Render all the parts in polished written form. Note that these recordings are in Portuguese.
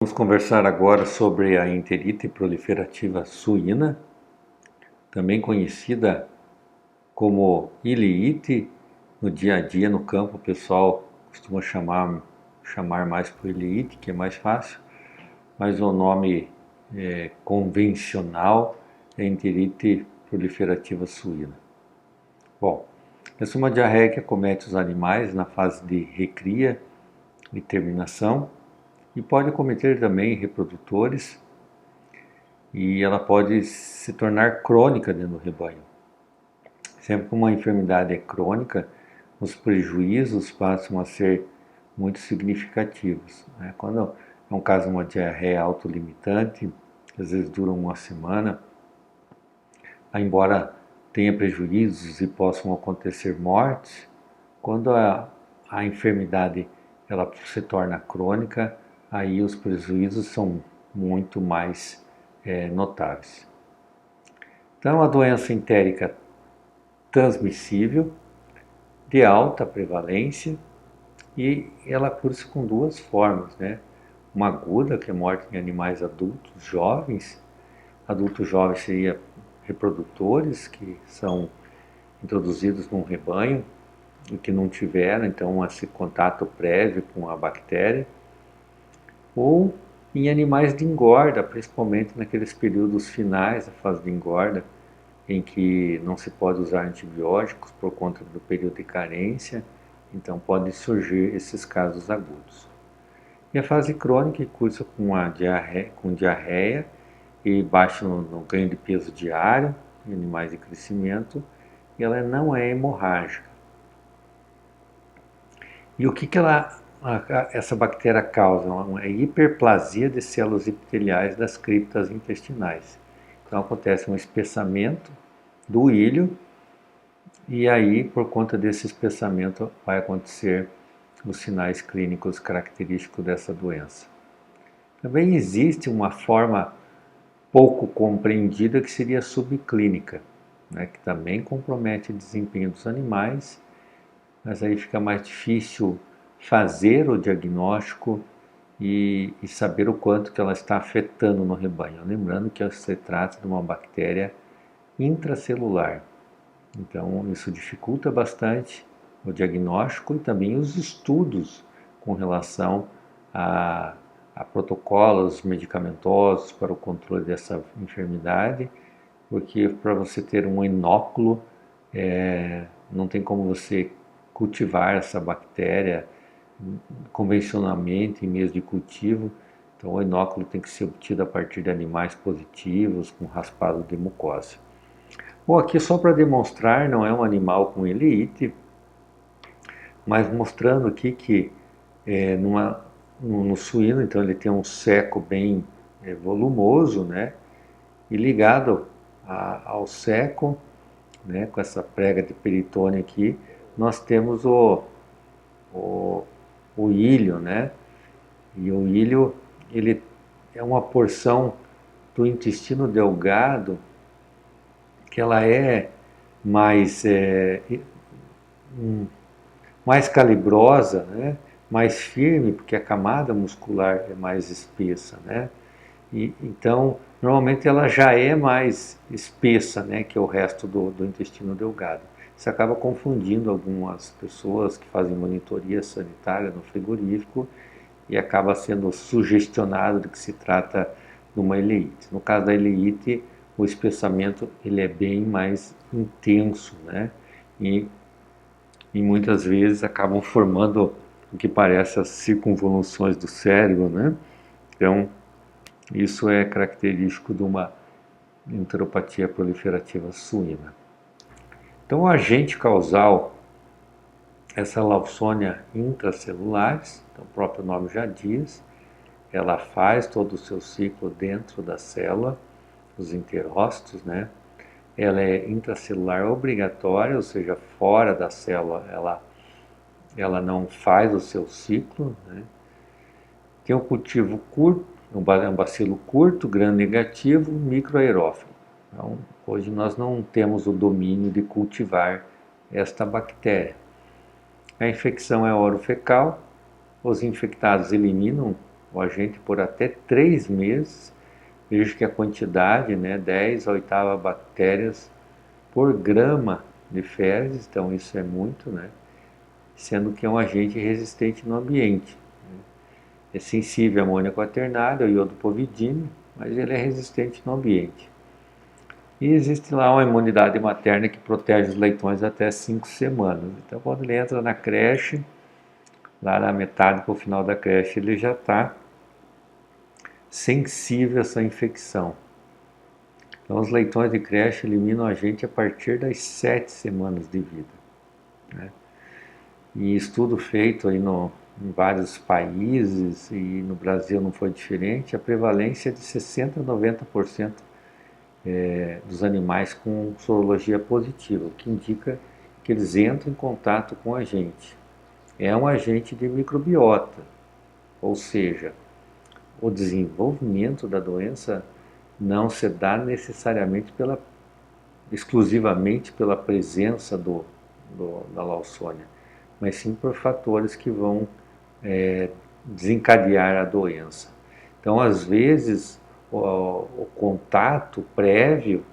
Vamos conversar agora sobre a enterite proliferativa suína, também conhecida como ileite. No dia a dia, no campo, o pessoal costuma chamar mais por ileite, que é mais fácil, mas o nome convencional é enterite proliferativa suína. Bom, essa é uma diarreia que acomete os animais na fase de recria e terminação e pode acometer também reprodutores, e ela pode se tornar crônica dentro do rebanho. Sempre que uma enfermidade é crônica, os prejuízos passam a ser muito significativos, né? Quando é um caso de uma diarreia autolimitante, que às vezes dura uma semana, embora tenha prejuízos e possam acontecer mortes, quando a enfermidade ela se torna crônica, aí os prejuízos são muito mais notáveis. Então, a doença entérica transmissível, de alta prevalência, e ela cura-se com duas formas, né? Uma aguda, que é morte em animais adultos jovens. Adultos jovens seria reprodutores que são introduzidos num rebanho e que não tiveram, então, esse contato prévio com a bactéria. Ou em animais de engorda, principalmente naqueles períodos finais da fase de engorda, em que não se pode usar antibióticos por conta do período de carência, então podem surgir esses casos agudos. E a fase crônica cursa com diarreia e baixo no ganho de peso diário em animais de crescimento, e ela não é hemorrágica. E o que essa bactéria causa? Uma hiperplasia de células epiteliais das criptas intestinais. Então acontece um espessamento do ilho, e aí, por conta desse espessamento, vai acontecer os sinais clínicos característicos dessa doença. Também existe uma forma pouco compreendida que seria a subclínica, né, que também compromete o desempenho dos animais, mas aí fica mais difícil fazer o diagnóstico e saber o quanto que ela está afetando no rebanho. Lembrando que se trata de uma bactéria intracelular. Então, isso dificulta bastante o diagnóstico e também os estudos com relação a protocolos medicamentosos para o controle dessa enfermidade, porque para você ter um inóculo, não tem como você cultivar essa bactéria convencionalmente em meios de cultivo. Então, o inóculo tem que ser obtido a partir de animais positivos, com raspado de mucosa. Bom, aqui só para demonstrar, não é um animal com ileite, mas mostrando aqui que no suíno, então ele tem um seco bem volumoso, né? E ligado ao seco, né, com essa prega de peritônio aqui, nós temos o ilho, né? E o ilho, ele é uma porção do intestino delgado que ela é mais, mais calibrosa, né? Mais firme, porque a camada muscular é mais espessa, né? E, então, normalmente ela já é mais espessa, né, que o resto do intestino delgado. Isso acaba confundindo algumas pessoas que fazem monitoria sanitária no frigorífico e acaba sendo sugestionado de que se trata de uma ileite. No caso da ileite, o espessamento ele é bem mais intenso, né? E muitas vezes acabam formando o que parece as circunvoluções do cérebro, né? Então, isso é característico de uma enteropatia proliferativa suína. Então, o agente causal, essa Lawsonia intracelulares, então, o próprio nome já diz, ela faz todo o seu ciclo dentro da célula, os enterócitos, né? Ela é intracelular obrigatória, ou seja, fora da célula ela não faz o seu ciclo, né? Tem um cultivo curto, um bacilo curto, gram negativo, microaerófilo. Então, hoje nós não temos o domínio de cultivar esta bactéria. A infecção é orofecal, os infectados eliminam o agente por até 3 meses. Vejo que a quantidade, né, 10 a oitava bactérias por grama de fezes, então isso é muito, né, sendo que é um agente resistente no ambiente. É sensível à amônia quaternária, ao iodo povidime, mas ele é resistente no ambiente. E existe lá uma imunidade materna que protege os leitões até 5 semanas. Então, quando ele entra na creche, lá na metade para o final da creche, ele já está sensível a essa infecção. Então, os leitões de creche eliminam a gente a partir das 7 semanas de vida, né? E estudo feito aí em vários países, e no Brasil não foi diferente, a prevalência é de 60 a 90% dos animais com sorologia positiva, o que indica que eles entram em contato com a gente. É um agente de microbiota, ou seja, o desenvolvimento da doença não se dá necessariamente exclusivamente pela presença da Lawsonia, mas sim por fatores que vão desencadear a doença. Então, às vezes, o contato prévio,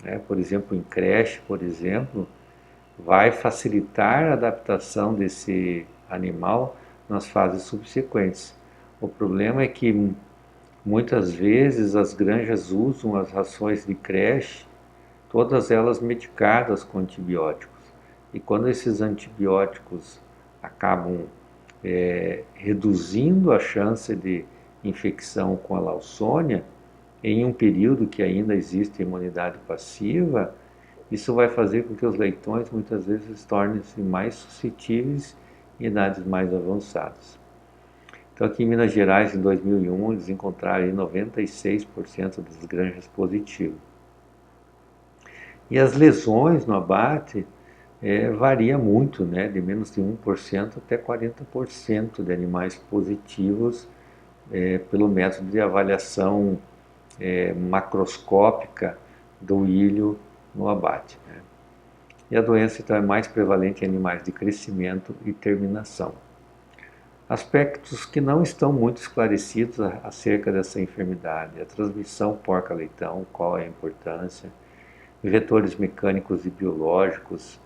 né, por exemplo, em creche, por exemplo, vai facilitar a adaptação desse animal nas fases subsequentes. O problema é que muitas vezes as granjas usam as rações de creche, todas elas medicadas com antibióticos. E quando esses antibióticos acabam reduzindo a chance de infecção com a Lawsonia, em um período que ainda existe imunidade passiva, isso vai fazer com que os leitões muitas vezes tornem-se mais suscetíveis em idades mais avançadas. Então, aqui em Minas Gerais, em 2001, eles encontraram 96% das granjas positivas. E as lesões no abate varia muito, né? De menos de 1% até 40% de animais positivos pelo método de avaliação macroscópica do ilho no abate, né? E a doença então é mais prevalente em animais de crescimento e terminação. Aspectos que não estão muito esclarecidos acerca dessa enfermidade: a transmissão porca-leitão, qual é a importância, vetores mecânicos e biológicos,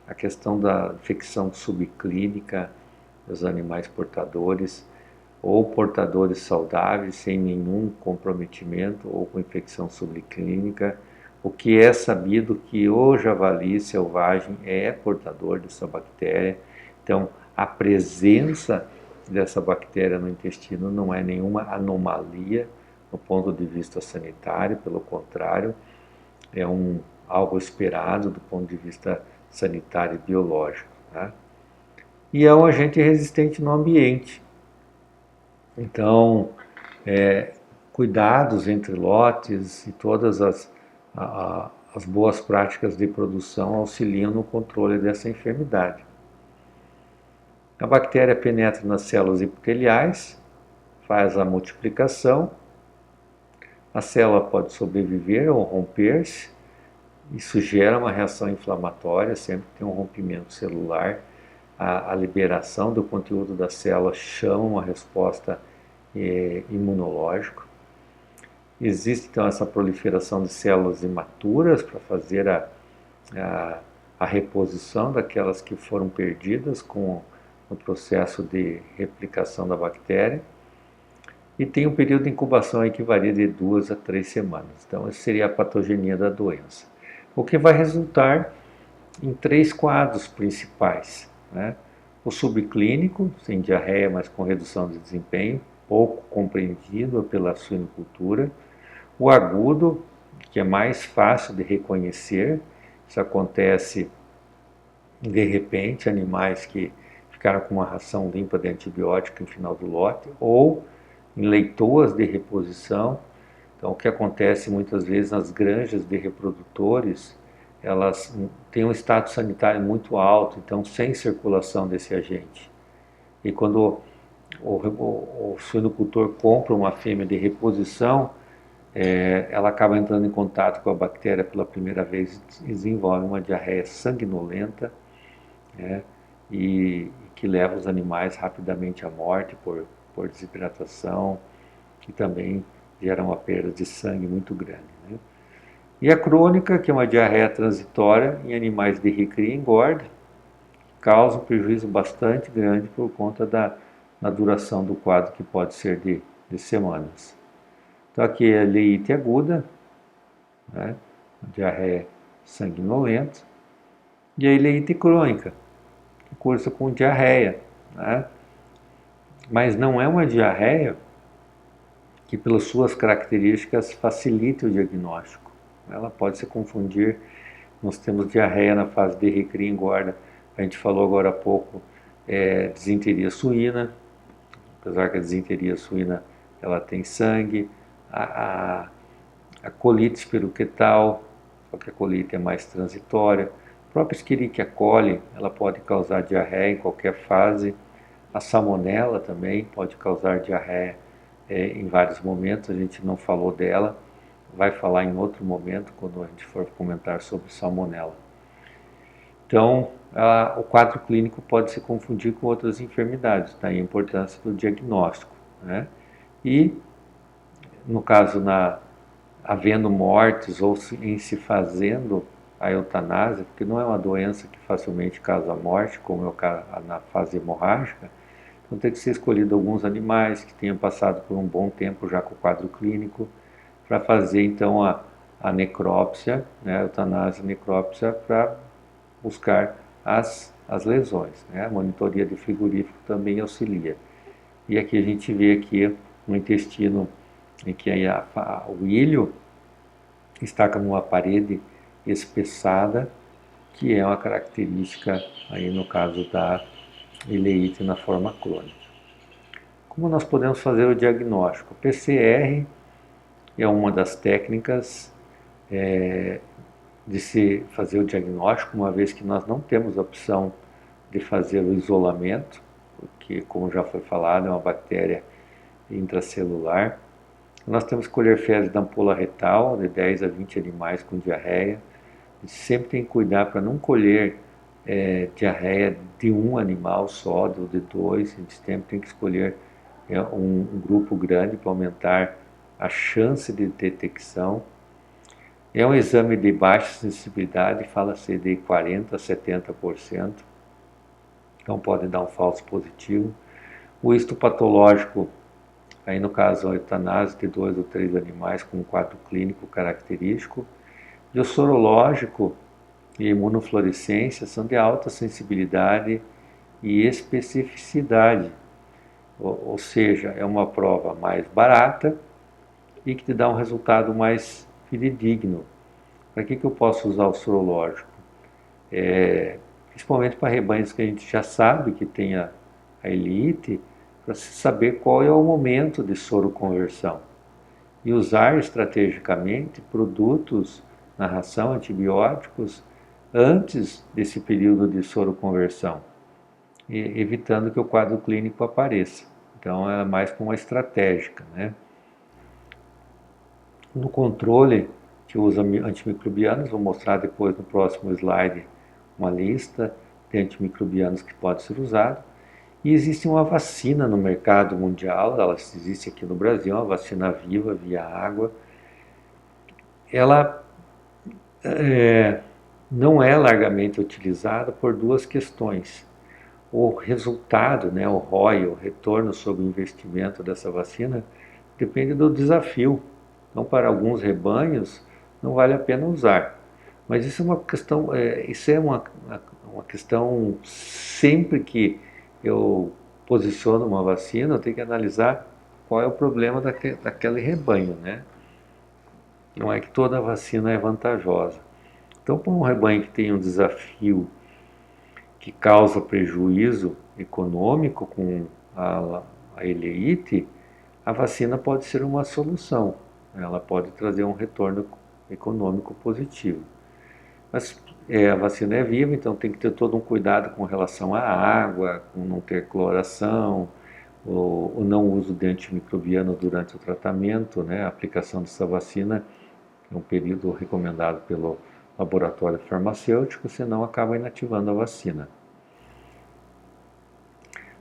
a questão da infecção subclínica dos animais portadores, ou portadores saudáveis sem nenhum comprometimento ou com infecção subclínica. O que é sabido que o javali selvagem é portador dessa bactéria. Então, a presença dessa bactéria no intestino não é nenhuma anomalia do ponto de vista sanitário, pelo contrário, é algo esperado do ponto de vista sanitário e biológico, tá? E é um agente resistente no ambiente. Então, cuidados entre lotes e todas as boas práticas de produção auxiliam no controle dessa enfermidade. A bactéria penetra nas células epiteliais, faz a multiplicação, a célula pode sobreviver ou romper-se. Isso gera uma reação inflamatória, sempre que tem um rompimento celular. A liberação do conteúdo da célula chama uma resposta imunológica. Existe então essa proliferação de células imaturas para fazer a reposição daquelas que foram perdidas com o processo de replicação da bactéria. E tem um período de incubação que varia de 2 a 3 semanas. Então, essa seria a patogenia da doença. O que vai resultar em 3 quadros principais, né? O subclínico, sem diarreia, mas com redução de desempenho, pouco compreendido pela suinocultura. O agudo, que é mais fácil de reconhecer, isso acontece de repente, animais que ficaram com uma ração limpa de antibiótico no final do lote, ou em leitoas de reposição. Então, o que acontece muitas vezes nas granjas de reprodutores, elas têm um status sanitário muito alto, então sem circulação desse agente. E quando o suinocultor compra uma fêmea de reposição, ela acaba entrando em contato com a bactéria pela primeira vez e desenvolve uma diarreia sanguinolenta, né, e que leva os animais rapidamente à morte por por desidratação, que também gera uma perda de sangue muito grande, né? E a crônica, que é uma diarreia transitória em animais de recria e engorda, causa um prejuízo bastante grande por conta da duração do quadro, que pode ser de semanas. Então aqui é a leite aguda, né? Diarreia sanguinolenta, e a ileite crônica, que cursa com diarreia, né? Mas não é uma diarreia que, pelas suas características, facilite o diagnóstico. Ela pode se confundir. Nós temos diarreia na fase de recria e engorda. A gente falou agora há pouco, disenteria suína, apesar que a disenteria suína ela tem sangue, a colite espiroquetal, só que a colite é mais transitória. A própria Escherichia coli, ela pode causar diarreia em qualquer fase. A salmonela também pode causar diarreia em vários momentos, a gente não falou dela, vai falar em outro momento quando a gente for comentar sobre salmonela. Então, o quadro clínico pode se confundir com outras enfermidades, daí a importância do diagnóstico, né? E, no caso, havendo mortes ou em se fazendo a eutanásia, porque não é uma doença que facilmente causa morte, como é o caso na fase hemorrágica, então tem que ser escolhido alguns animais que tenham passado por um bom tempo já com o quadro clínico, para fazer então a necrópsia, né, a eutanásia necrópsia, para buscar as lesões, né? A monitoria de frigorífico também auxilia. E aqui a gente vê aqui no intestino em que o ilho está com uma parede espessada, que é uma característica aí no caso da ileite na forma crônica. Como nós podemos fazer o diagnóstico? O PCR é uma das técnicas de se fazer o diagnóstico, uma vez que nós não temos a opção de fazer o isolamento, porque, como já foi falado, é uma bactéria intracelular. Nós temos que colher fezes da ampola retal, de 10 a 20 animais com diarreia. A gente sempre tem que cuidar para não colher diarreia de um animal só, ou de dois. A gente sempre tem que escolher um grupo grande para aumentar a chance de detecção. É um exame de baixa sensibilidade, fala-se de 40% a 70%, então pode dar um falso positivo. O histopatológico, aí no caso a eutanásia de 2 ou 3 animais com um quadro clínico característico. E o sorológico e imunofluorescência são de alta sensibilidade e especificidade, ou seja, é uma prova mais barata e que te dá um resultado mais fidedigno. Para que eu posso usar o sorológico? Principalmente para rebanhos que a gente já sabe que tem a elite, para saber qual é o momento de soroconversão e usar estrategicamente produtos na ração, antibióticos, antes desse período de soroconversão, evitando que o quadro clínico apareça. Então é mais com uma estratégica, né? No controle que usa antimicrobianos, vou mostrar depois no próximo slide uma lista de antimicrobianos que pode ser usado. E existe uma vacina no mercado mundial, ela existe aqui no Brasil, uma vacina viva via água. Ela não é largamente utilizada por duas questões. O resultado, né, o ROI, o retorno sobre o investimento dessa vacina, depende do desafio. Então, para alguns rebanhos, não vale a pena usar. Mas isso é uma questão, uma questão sempre que eu posiciono uma vacina, eu tenho que analisar qual é o problema daquele rebanho, né? Não é que toda vacina é vantajosa. Então, para um rebanho que tem um desafio que causa prejuízo econômico com a ileite, a vacina pode ser uma solução. Ela pode trazer um retorno econômico positivo. Mas a vacina é viva, então tem que ter todo um cuidado com relação à água, com não ter cloração, o não uso de antimicrobiano durante o tratamento, né? A aplicação dessa vacina é um período recomendado pelo laboratório farmacêutico, senão acaba inativando a vacina.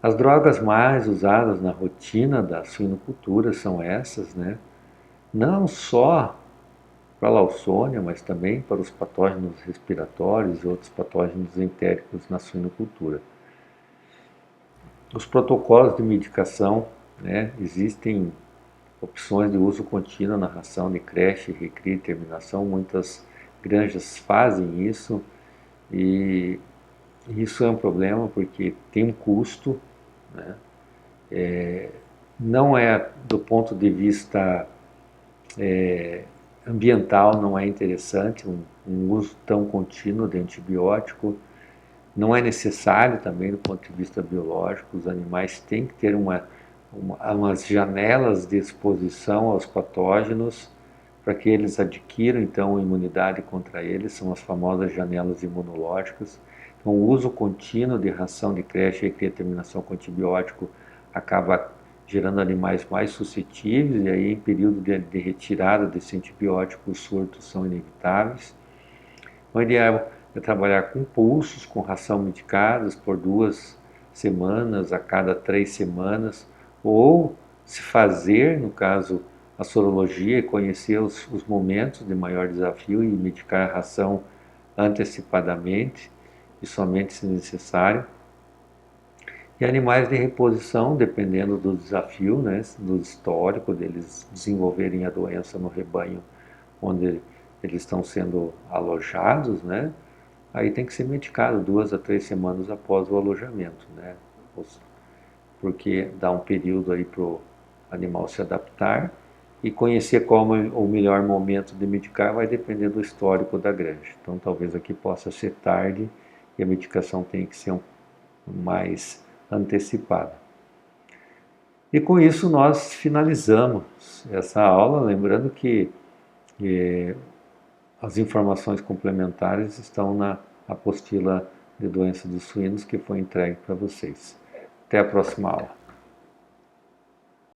As drogas mais usadas na rotina da suinocultura são essas, né? Não só para a Lawsonia, mas também para os patógenos respiratórios e outros patógenos entéricos na suinocultura. Os protocolos de medicação, né? Existem opções de uso contínuo na ração de creche, recria e terminação. Muitas granjas fazem isso e isso é um problema porque tem um custo, né? Não é do ponto de vista ambiental, não é interessante um uso tão contínuo de antibiótico. Não é necessário também do ponto de vista biológico. Os animais têm que ter umas janelas de exposição aos patógenos para que eles adquiram então imunidade contra eles, são as famosas janelas imunológicas. Então, o uso contínuo de ração de creche e a terminação com antibiótico acaba gerando animais mais suscetíveis, e aí em período de retirada desse antibiótico os surtos são inevitáveis. O ideal é trabalhar com pulsos, com ração medicadas por 2 semanas, a cada 3 semanas, ou se fazer, no caso, a sorologia e conhecer os momentos de maior desafio e medicar a ração antecipadamente e somente se necessário. E animais de reposição, dependendo do desafio, né, do histórico deles desenvolverem a doença no rebanho onde eles estão sendo alojados, né, aí tem que ser medicado 2 a 3 semanas após o alojamento, né, porque dá um período aí para o animal se adaptar, e conhecer qual é o melhor momento de medicar vai depender do histórico da granja. Então talvez aqui possa ser tarde e a medicação tenha que ser mais antecipada. E com isso nós finalizamos essa aula, lembrando que as informações complementares estão na apostila de doença dos suínos que foi entregue para vocês. Até a próxima aula.